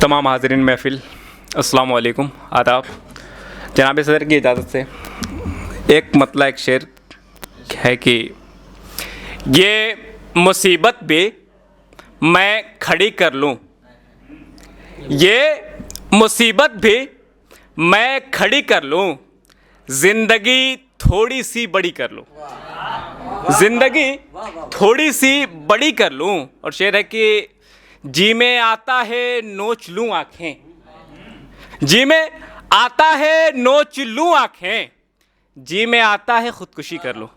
तमाम हाज़रीन महफ़िल अस्सलाम वालेकुम, आदाब। जनाब सदर की इजाज़त से एक मतला एक शेर है कि ये मुसीबत भी मैं खड़ी कर लूँ, ये मुसीबत भी मैं खड़ी कर लूँ, ज़िंदगी थोड़ी सी बड़ी कर लूँ, ज़िंदगी थोड़ी सी बड़ी कर लूँ। और शेर है कि जी में आता है नोच लूँ आँखें, जी में आता है नोच लूँ आँखें, जी में आता है ख़ुदकुशी कर लूँ,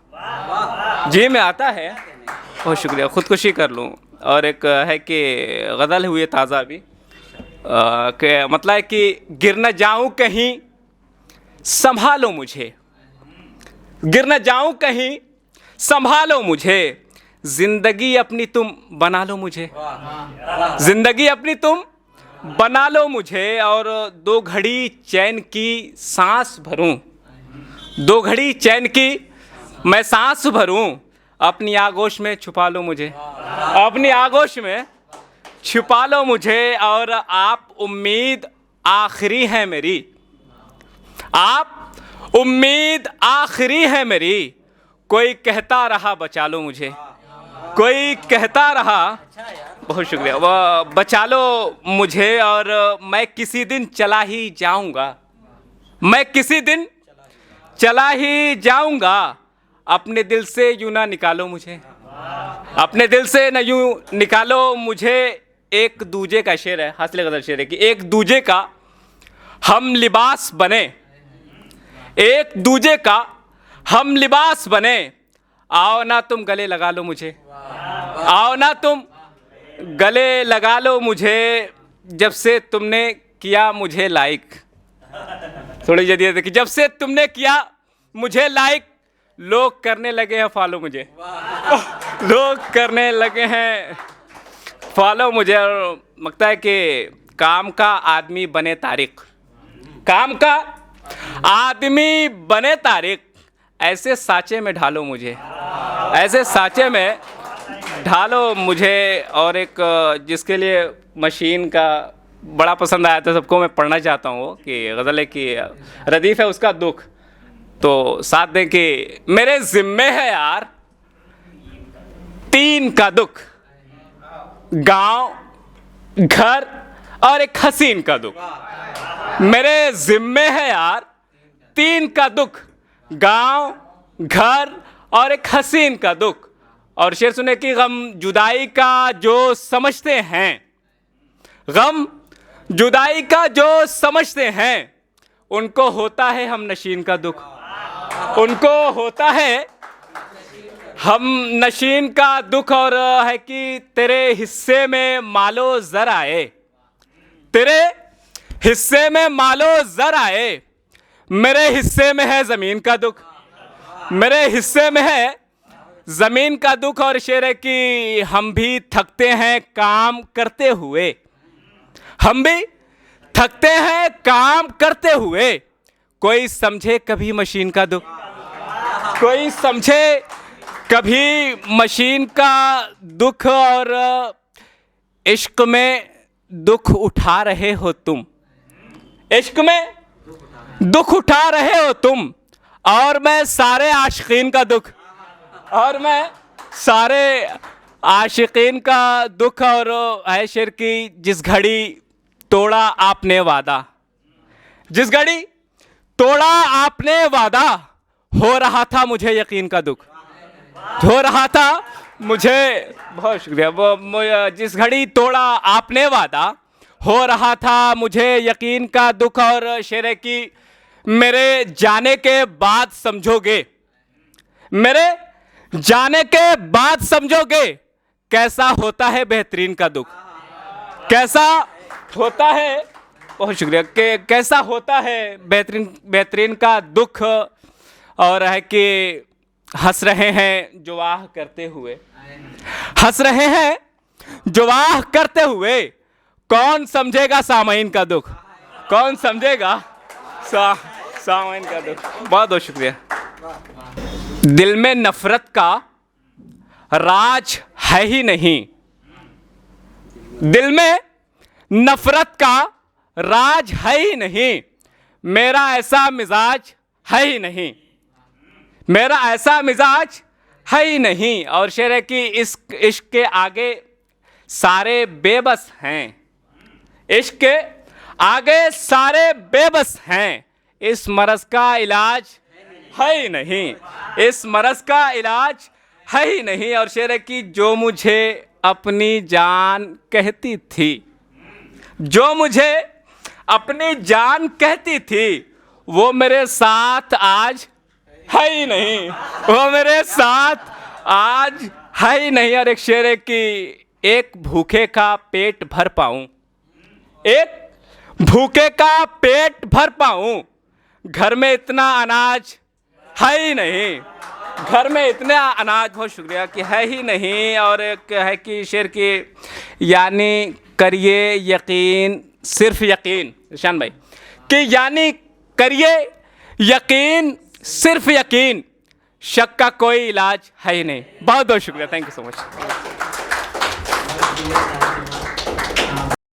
जी में आता है, बहुत शुक्रिया, ख़ुदकुशी कर लूँ। और एक है कि गज़ल हुई है ताज़ा अभी कि मतलब है कि गिर न जाऊँ कहीं संभालो मुझे, गिर न जाऊँ कहीं संभालो मुझे, ज़िंदगी अपनी तुम बना लो मुझे, ज़िंदगी अपनी तुम बना लो मुझे। और दो घड़ी चैन की सांस भरूं, दो घड़ी चैन की मैं सांस भरूं, अपनी आगोश में छुपा लो मुझे, अपनी आगोश में छुपा लो मुझे। और आप उम्मीद आखिरी है मेरी, आप उम्मीद आखिरी है मेरी, कोई कहता रहा बचा लो मुझे, कोई कहता रहा, बहुत शुक्रिया, वह बचा लो मुझे। और मैं किसी दिन चला ही जाऊंगा, मैं किसी दिन चला ही जाऊंगा, अपने दिल से यूं ना निकालो मुझे, अपने दिल से न यूं निकालो मुझे। एक दूजे का शेर है, हासिल गज़ल शेर है कि एक दूजे का हम लिबास बने, एक दूजे का हम लिबास बने, आओ ना तुम गले लगा लो मुझे, आओ ना तुम गले लगा लो मुझे, जब से तुमने किया मुझे लाइक, थोड़ी जल्दी देखिए, जब से तुमने किया मुझे लाइक, लोग करने लगे हैं फॉलो मुझे, लोग करने लगे हैं फॉलो मुझे। और लगता है कि काम का आदमी बने तारीख, काम का आदमी बने तारीख, ऐसे साँचे में ढालो मुझे, ऐसे साँचे में ढालो मुझे। और एक जिसके लिए मशीन का बड़ा पसंद आया था सबको, मैं पढ़ना चाहता हूँ कि गज़ल है कि रदीफ़ है उसका दुख, तो साथ दें कि मेरे ज़िम्मे है यार तीन का दुख, गांव, घर और एक हसीन का दुख, मेरे ज़िम्मे है यार तीन का दुख, गांव, घर और एक हसीन का दुख। और शेर सुने कि गम जुदाई का जो समझते हैं, गम जुदाई का जो समझते हैं, उनको होता है हम नशीन का दुख, उनको होता है हम नशीन का दुख। और है कि तेरे हिस्से में मालो ज़र आए, तेरे हिस्से में मालो ज़र आए, मेरे हिस्से में है ज़मीन का दुख, मेरे हिस्से में है ज़मीन का दुख। और शेर है कि हम भी थकते हैं काम करते हुए, हम भी थकते हैं काम करते हुए, कोई समझे कभी मशीन का दुख, कोई समझे कभी मशीन का दुख। और इश्क में दुख उठा रहे हो तुम, इश्क में दुख उठा रहे हो तुम, और मैं सारे आशिकीन का दुख, और मैं सारे आशिकीन का दुख। और है शेर की जिस घड़ी तोड़ा आपने वादा, जिस घड़ी तोड़ा आपने वादा, हो रहा था मुझे यकीन का दुख, हो रहा था मुझे, बहुत शुक्रिया, वो जिस घड़ी तोड़ा आपने वादा, हो रहा था मुझे यकीन का दुख। और शेर है कि मेरे जाने के बाद समझोगे, मेरे जाने के बाद समझोगे, कैसा होता है बेहतरीन का दुख, कैसा होता है, बहुत शुक्रिया, कि कैसा होता है बेहतरीन बेहतरीन का दुख। और है कि हंस रहे हैं जो वाह करते हुए, हंस रहे हैं जो वाह करते हुए, कौन समझेगा सामाइन का दुख, कौन समझेगा सामाइन का दुख। बहुत बहुत शुक्रिया। दिल में नफरत का राज है ही नहीं, दिल में नफरत का राज है ही नहीं, मेरा ऐसा मिजाज है ही नहीं, मेरा ऐसा मिजाज है ही नहीं। और शेर है कि इश्क के आगे सारे बेबस हैं, इश्क के आगे सारे बेबस हैं, इस मरज का इलाज है ही नहीं, इस मरज का इलाज है ही नहीं। और शेर है कि जो मुझे अपनी जान कहती थी, जो मुझे अपनी जान कहती थी, वो मेरे साथ आज है ही नहीं, वो मेरे साथ आज है ही नहीं। और एक शेर है कि एक भूखे का पेट भर पाऊं, एक भूखे का पेट भर पाऊं, घर में इतना अनाज है ही नहीं, घर में इतना अनाज, बहुत शुक्रिया, कि है ही नहीं। और एक है कि शेर की यानी करिए यकीन, सिर्फ यकीन, ईशान भाई, कि यानी करिए यकीन, सिर्फ यकीन, शक का कोई इलाज है ही नहीं। बहुत बहुत शुक्रिया, थैंक यू सो मच।